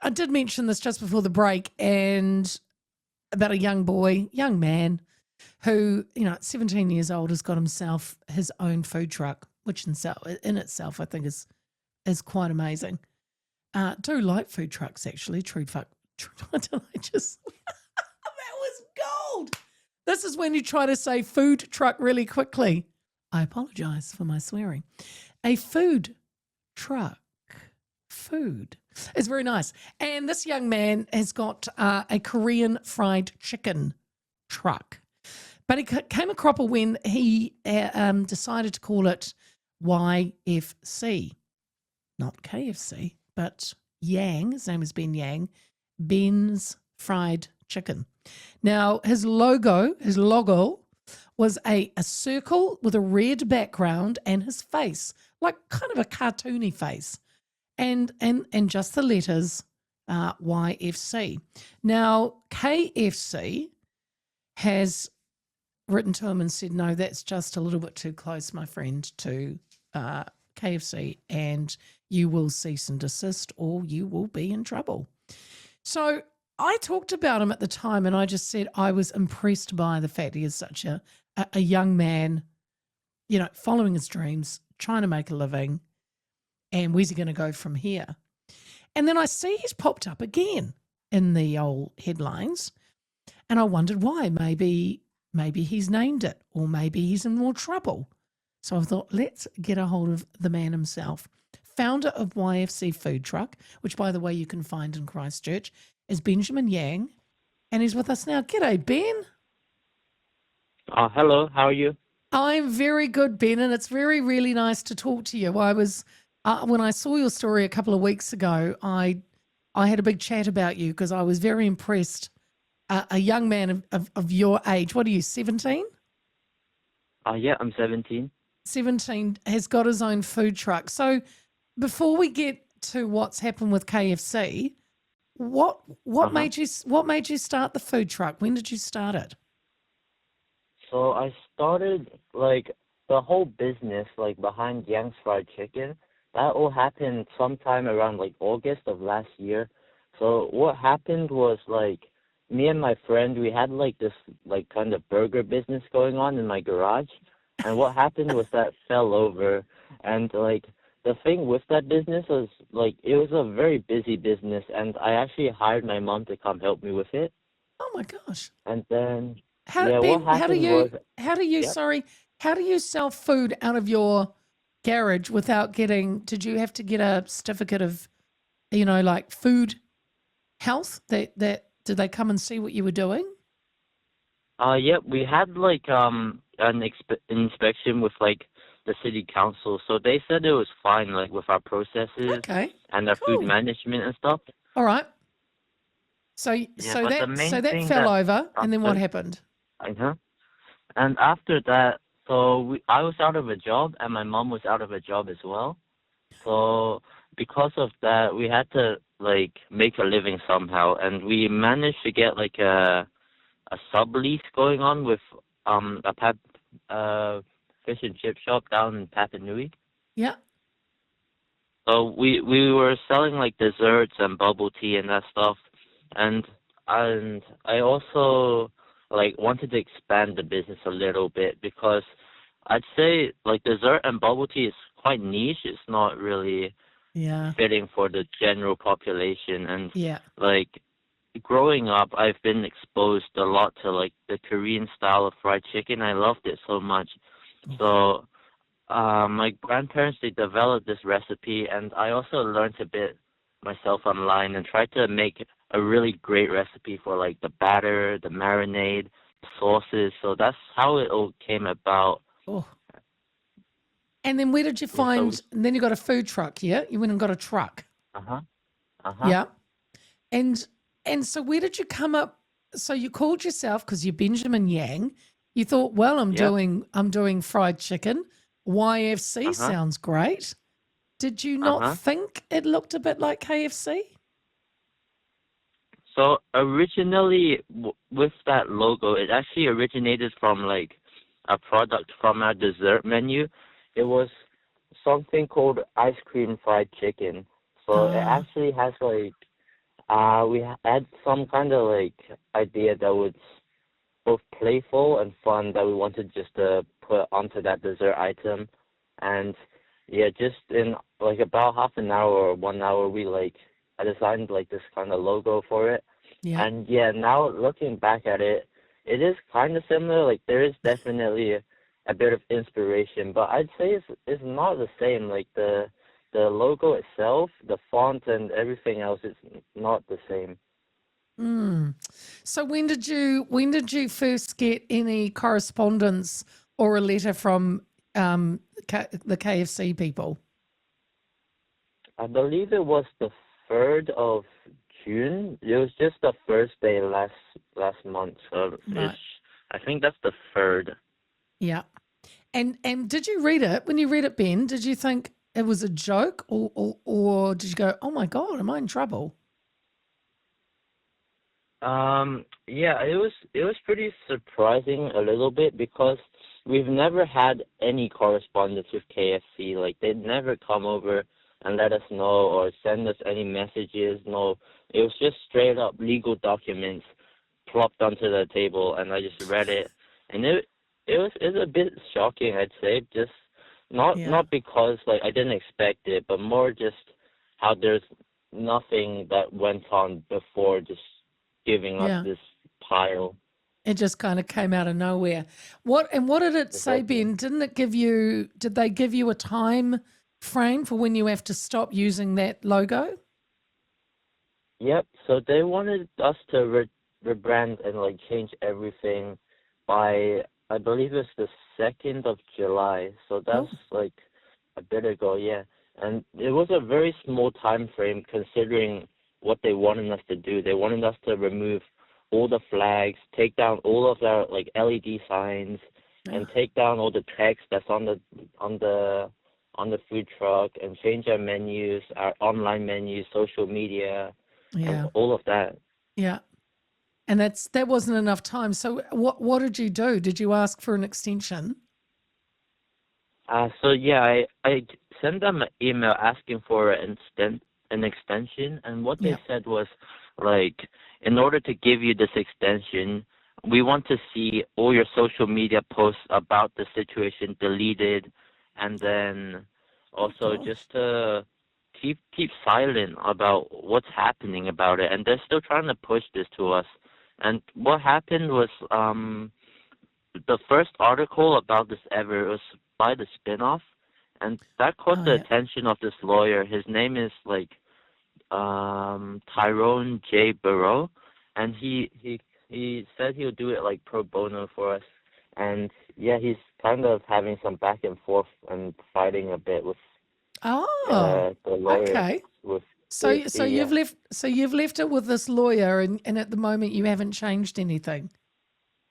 I did mention this just before the break, and about a young man who, at 17 years old has got himself his own food truck, which in itself I think is quite amazing. Do like food trucks actually. That was gold. This is when you try to say food truck really quickly. I apologise for my swearing. A food truck. Food. It's very nice. And this young man has got a Korean fried chicken truck. But he came a cropper when he decided to call it YFC. Not KFC, but Yang. His name is Ben Yang. Ben's Fried Chicken. Now, his logo was a circle with a red background and his face, like kind of a cartoony face. And just the letters YFC. Now, KFC has written to him and said, no, that's just a little bit too close, my friend, to KFC, and you will cease and desist or you will be in trouble. So I talked about him at the time and I just said I was impressed by the fact he is such a young man, following his dreams, trying to make a living, and where's he going to go from here? And then I see he's popped up again in the old headlines, and I wondered why. Maybe he's named it, or maybe he's in more trouble. So I thought, let's get a hold of the man himself. Founder of YFC Food Truck, which, by the way, you can find in Christchurch, is Benjamin Yang, and he's with us now. G'day, Ben. Hello, how are you? I'm very good, Ben, and it's really nice to talk to you. I was when I saw your story a couple of weeks ago, I had a big chat about you because I was very impressed. A young man of your age, what are you, 17? Yeah, I'm 17. 17 has got his own food truck. So before we get to what's happened with KFC, what made you start the food truck? When did you start it? So I started the whole business behind Yang's Fried Chicken. That all happened sometime around August of last year. So what happened was me and my friend, we had this kind of burger business going on in my garage. And what happened was that fell over. And the thing with that business was it was a very busy business, and I actually hired my mom to come help me with it. Oh my gosh. And then how do you sell food out of your garage without did you have to get a certificate of food health that did they come and see what you were doing? Yeah, we had an inspection with the city council, so they said it was fine with our processes and our food management and stuff. All right. So that fell over, and then what happened? And after that, I was out of a job, and my mom was out of a job as well. So because of that, we had to make a living somehow, and we managed to get a sublease going on with a fish and chip shop down in Papanui. Yeah. So we were selling desserts and bubble tea and that stuff, and I also wanted to expand the business a little bit because I'd say dessert and bubble tea is quite niche. It's not really fitting for the general population. And growing up, I've been exposed a lot to the Korean style of fried chicken. I loved it so much. So my grandparents, they developed this recipe, and I also learned a bit myself online and tried to make a really great recipe for the batter, the marinade, sauces. So that's how it all came about. Oh. And then where did you find, and then you got a food truck, yeah? You went and got a truck. Yeah. And so where did you come up? So you called yourself, because you're Benjamin Yang, you thought, well, I'm doing fried chicken. YFC sounds great. Did you not think it looked a bit like KFC? So originally, with that logo, it actually originated from a product from our dessert menu. It was something called ice cream fried chicken. So it actually has We had some kind of like idea that was both playful and fun that we wanted just to put onto that dessert item, and yeah, just in like about half an hour or 1 hour, I designed like this kind of logo for it, Yeah. and yeah, now looking back at it, it is kind of similar. Like there is definitely a bit of inspiration, but I'd say it's not the same. Like the logo itself, the font and everything else is not the same. Mm. So when did you first get any correspondence or a letter from the KFC people? I believe it was the 3rd of June. It was just the first day last month, so Right. I think that's the 3rd. Yeah. And did you read it? When you read it, Ben, did you think it was a joke, or did you go, "Oh my God, am I in trouble?" Yeah, it was pretty surprising a little bit because we've never had any correspondence with KFC. Like they'd never come over and let us know or send us any messages. No, it was just straight up legal documents plopped onto the table, and I just read it, and it was a bit shocking, I'd say. Just Yeah. not because like I didn't expect it, but more just how there's nothing that went on before just giving us Yeah. this pile. It just kind of came out of nowhere. What did it say, Exactly. Ben? Did they give you a time frame for when you have to stop using that logo? Yep. So they wanted us to rebrand and like change everything by I believe it's the 2nd of July. So Oh, that's like a bit ago, yeah. And it was a very small time frame considering what they wanted us to do. They wanted us to remove all the flags, take down all of our like LED signs, and yeah. take down all the text that's on the on the food truck, and change our menus, our online menus, social media, and Yeah. all of that. Yeah. And that wasn't enough time. So what did you do? Did you ask for an extension? So yeah, I sent them an email asking for an extension, and what Yeah. they said was like, in order to give you this extension, we want to see all your social media posts about the situation deleted, and then Oh also gosh. just to keep silent about what's happening about it. And they're still trying to push this to us. And what happened was the first article about this ever was by the spinoff, and that caught Oh the yeah. attention of this lawyer. His name is like Tyrone J. Burrow, and he said he'll do it like pro bono for us. And yeah, he's kind of having some back and forth and fighting a bit with Oh, the lawyers okay. with So KFC. you've Yeah. left it with this lawyer, and at the moment you haven't changed anything.